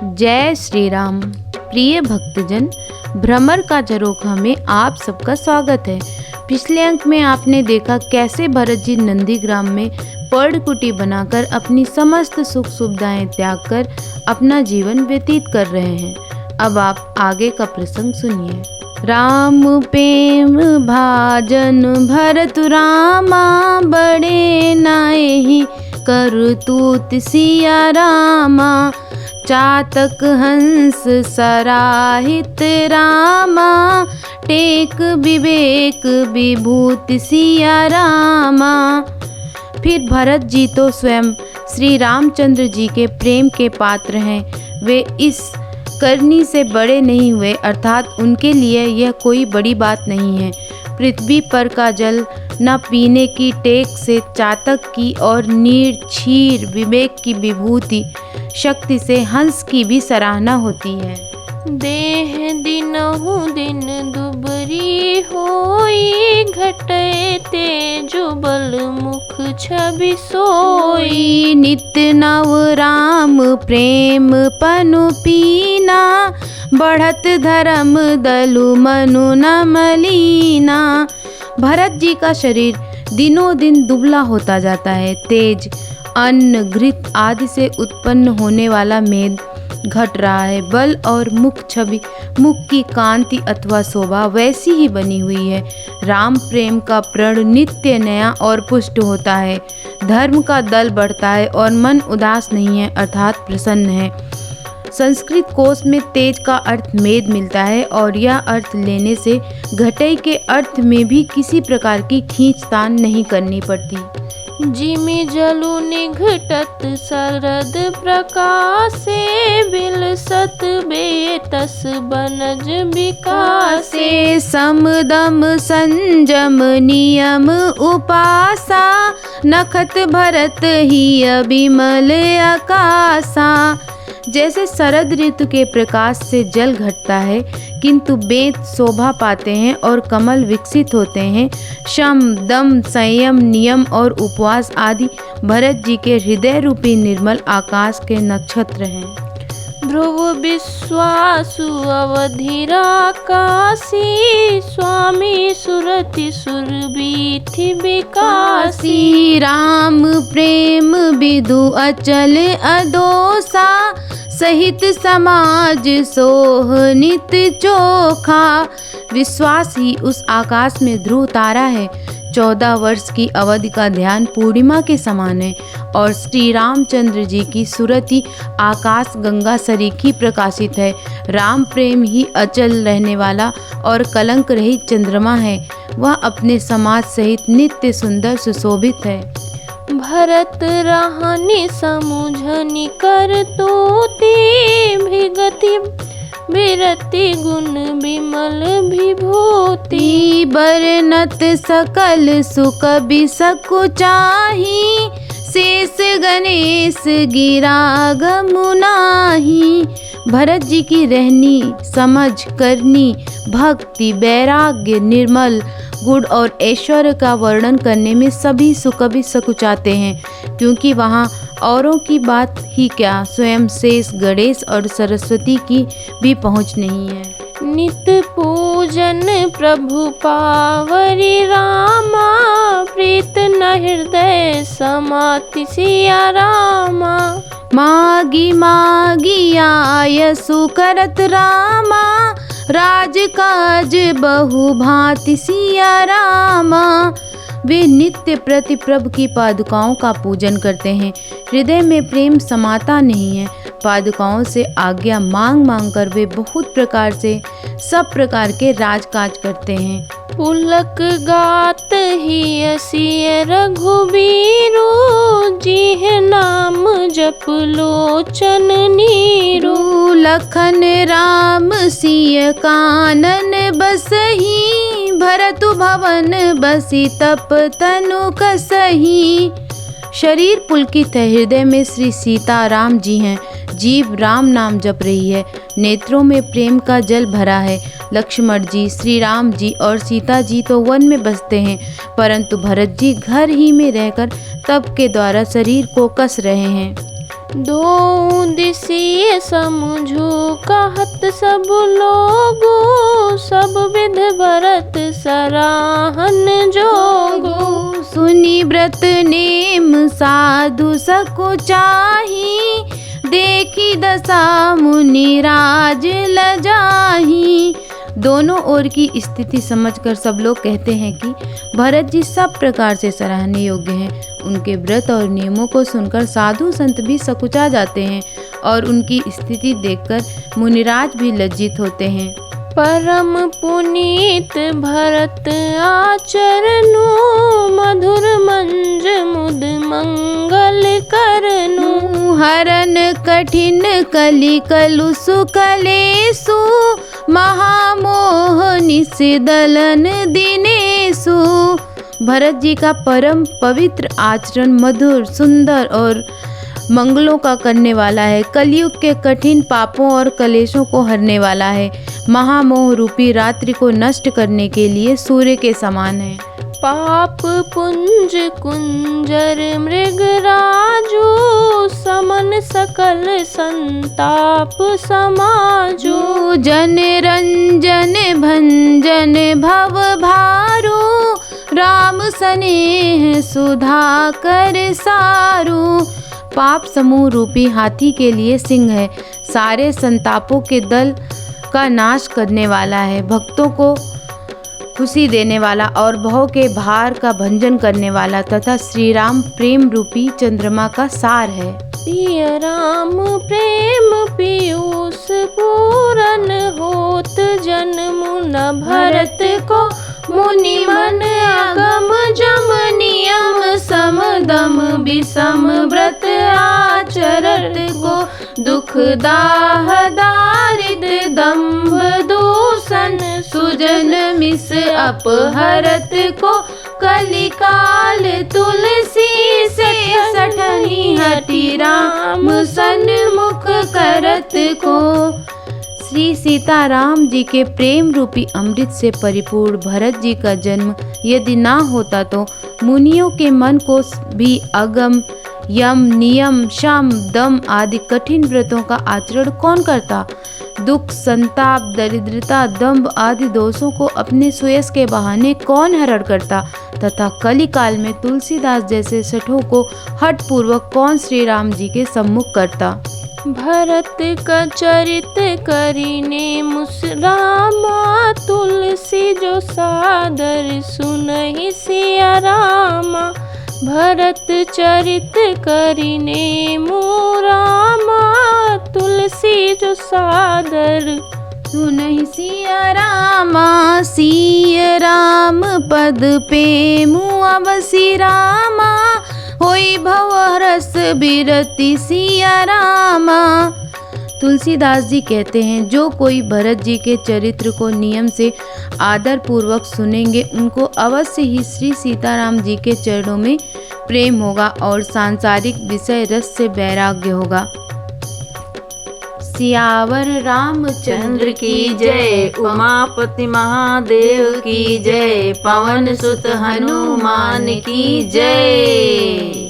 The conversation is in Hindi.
जय श्री राम। प्रिय भक्तजन, भ्रमर का झरोखा में आप सबका स्वागत है। पिछले अंक में आपने देखा कैसे भरत जी नंदीग्राम में पर्णकुटी बनाकर अपनी समस्त सुख सुविधाएं त्याग कर अपना जीवन व्यतीत कर रहे हैं। अब आप आगे का प्रसंग सुनिए। राम प्रेम भाजन भरत रामा, बड़े नाहि करतूत सिया रामा। चातक हंस सराहित रामा, टेक विवेक विभूति सिया रामा। फिर भरत जी तो स्वयं श्री रामचंद्र जी के प्रेम के पात्र हैं। वे इस करनी से बड़े नहीं हुए, अर्थात उनके लिए यह कोई बड़ी बात नहीं है। पृथ्वी पर का जल न पीने की टेक से चातक की और नीर क्षीर विवेक की विभूति शक्ति से हंस की भी सराहना होती है। देह दिनहु दिन दुबरी होई, घटे तेजु बल मुख छवि सोई। नित्य नव राम प्रेम पनु पीना, बढ़त धर्म दलु मनु न मलीना। भरत जी का शरीर दिनों दिन दुबला होता जाता है। तेज, अन्न, घृत आदि से उत्पन्न होने वाला मेद घट रहा है। बल और मुख छवि, मुख की कांति अथवा शोभा वैसी ही बनी हुई है। राम प्रेम का प्रण नित्य नया और पुष्ट होता है। धर्म का दल बढ़ता है और मन उदास नहीं है, अर्थात प्रसन्न है। संस्कृत कोश में तेज का अर्थ मेद मिलता है और यह अर्थ लेने से घटे के अर्थ में भी किसी प्रकार की खींचतान नहीं करनी पड़ती। जिमि जलु निघटत शरद प्रकाशे, बिलसत बेतस बनज विकासे। समदम संजम नियम उपासा, नखत भरत ही बिमल आकाशा। जैसे शरद ऋतु के प्रकाश से जल घटता है किंतु बेत शोभा पाते हैं और कमल विकसित होते हैं, शम दम संयम नियम और उपवास आदि भरत जी के हृदय रूपी निर्मल आकाश के नक्षत्र हैं। ध्रुव विश्वासु अवधिरा काशी, स्वामी सुरति सुरबीथि विकासी। राम प्रेम विदु अचल अदोसा, सहित समाज सोह नित चोखा। विश्वास ही उस आकाश में ध्रुव तारा है। 14 वर्ष की अवधि का ध्यान पूर्णिमा के समान है और श्री रामचंद्र जी की सुरति आकाश गंगा सरीखी प्रकाशित है। राम प्रेम ही अचल रहने वाला और कलंक रहित चंद्रमा है। वह अपने समाज सहित नित्य सुंदर सुशोभित है। भरत रहनि समुझनि करतूति, भिगति बिरति गुण विमल विभूति। बरनत सकल सुख बिसकुचाही, शेष गणेश गिरा गमुनाही। भरत जी की रहनी, समझ, करनी, भक्ति, वैराग्य, निर्मल गुण और ऐश्वर्य का वर्णन करने में सभी सुख भी सकुचाते हैं, क्योंकि वहाँ औरों की बात ही क्या, स्वयं शेष गणेश और सरस्वती की भी पहुँच नहीं है। नित पूजन प्रभु पावरी रामा, प्रीत न हृदय समाति सिया रामा। मागी मागी आयसु करत रामा, राज काज बहु भांति सिया रामा। वे नित्य प्रति प्रभु की पादुकाओं का पूजन करते हैं। हृदय में प्रेम समाता नहीं है। पादुकाओं से आज्ञा मांग मांग कर वे बहुत प्रकार से सब प्रकार के राजकाज करते हैं। पुलक गात ही असिय रघुबीरू, जिह नाम जप लोचन नीरू। लखन राम सिय कानन बसही, भरतु भवन बसी तप तनु कसही। शरीर पुलकित है, हृदय में श्री सीता राम जी हैं। जीव राम नाम जप रही है, नेत्रों में प्रेम का जल भरा है। लक्ष्मण जी, श्री राम जी और सीता जी तो वन में बसते हैं, परंतु भरत जी घर ही में रहकर तप के द्वारा शरीर को कस रहे हैं। दो दिसिए समझू कहत सब लोगो, सब विध भरत सराहन जोगो। सुनी व्रत नेम साधु सकुचाही, देखी दशा मुनि राज लजाही। दोनों ओर की स्थिति समझकर सब लोग कहते हैं कि भरत जी सब प्रकार से सराहनीय योग्य हैं। उनके व्रत और नियमों को सुनकर साधु संत भी सकुचा जाते हैं और उनकी स्थिति देखकर मुनिराज भी लज्जित होते हैं। परम पुनीत भरत आचरनु, मधुर मंज मुद मंगल करनु। हरन कठिन कलि कलुषु कलेषु, महामोह निशिदलन दिनेषु। भरत जी का परम पवित्र आचरण मधुर, सुंदर और मंगलों का करने वाला है। कलयुग के कठिन पापों और कलेशों को हरने वाला है। महामोह रूपी रात्रि को नष्ट करने के लिए सूर्य के समान है। पाप पुंज कुंजर मृगराजू, समन सकल संताप समाजू। जन रंजन भंजन भव भारू, राम स्नेह सुधा कर सारू। पाप समूह रूपी हाथी के लिए सिंह है, सारे संतापों के दल का नाश करने वाला है, भक्तों को खुशी देने वाला और भव के भार का भंजन करने वाला तथा श्री राम प्रेम रूपी चंद्रमा का सार है। पिय राम प्रेम पीयूष पूरन होत, जन्म न भरत को मुनि मन अगम। जम नियम सम दम विषम व्रत आचरत को, दुख दाह दारिद्र दंभ दूषण, सुजन मिस अपहरत को। कलिकाल तुलसी से सठनी हटि, राम सन्मुख करत को। श्री सीताराम जी के प्रेम रूपी अमृत से परिपूर्ण भरत जी का जन्म यदि ना होता तो मुनियों के मन को भी अगम, यम, नियम, शम, दम आदि कठिन व्रतों का आचरण कौन करता। दुख, संताप, दरिद्रता, दंभ आदि दोषों को अपने सुयश के बहाने कौन हरण करता तथा कलिकाल में तुलसीदास जैसे सठों को हठ पूर्वक कौन श्री राम जी के सम्मुख करता। भरत का चरित करीने मुसरामा, तुलसी जो सादर सुनहि सिया रामा। भरत चरित करीने मुरामा, तुलसी जो सादर सुनहि सिया रामा। सिया राम पद पे मुअवसि रामा, होई भवरस बिरति सिया रामा। तुलसीदास जी कहते हैं, जो कोई भरत जी के चरित्र को नियम से आदर पूर्वक सुनेंगे उनको अवश्य ही श्री सीताराम जी के चरणों में प्रेम होगा और सांसारिक विषय रस से वैराग्य होगा। सियावर रामचंद्र की जय, उमापति महादेव की जय, पवन सुत हनुमान की जय।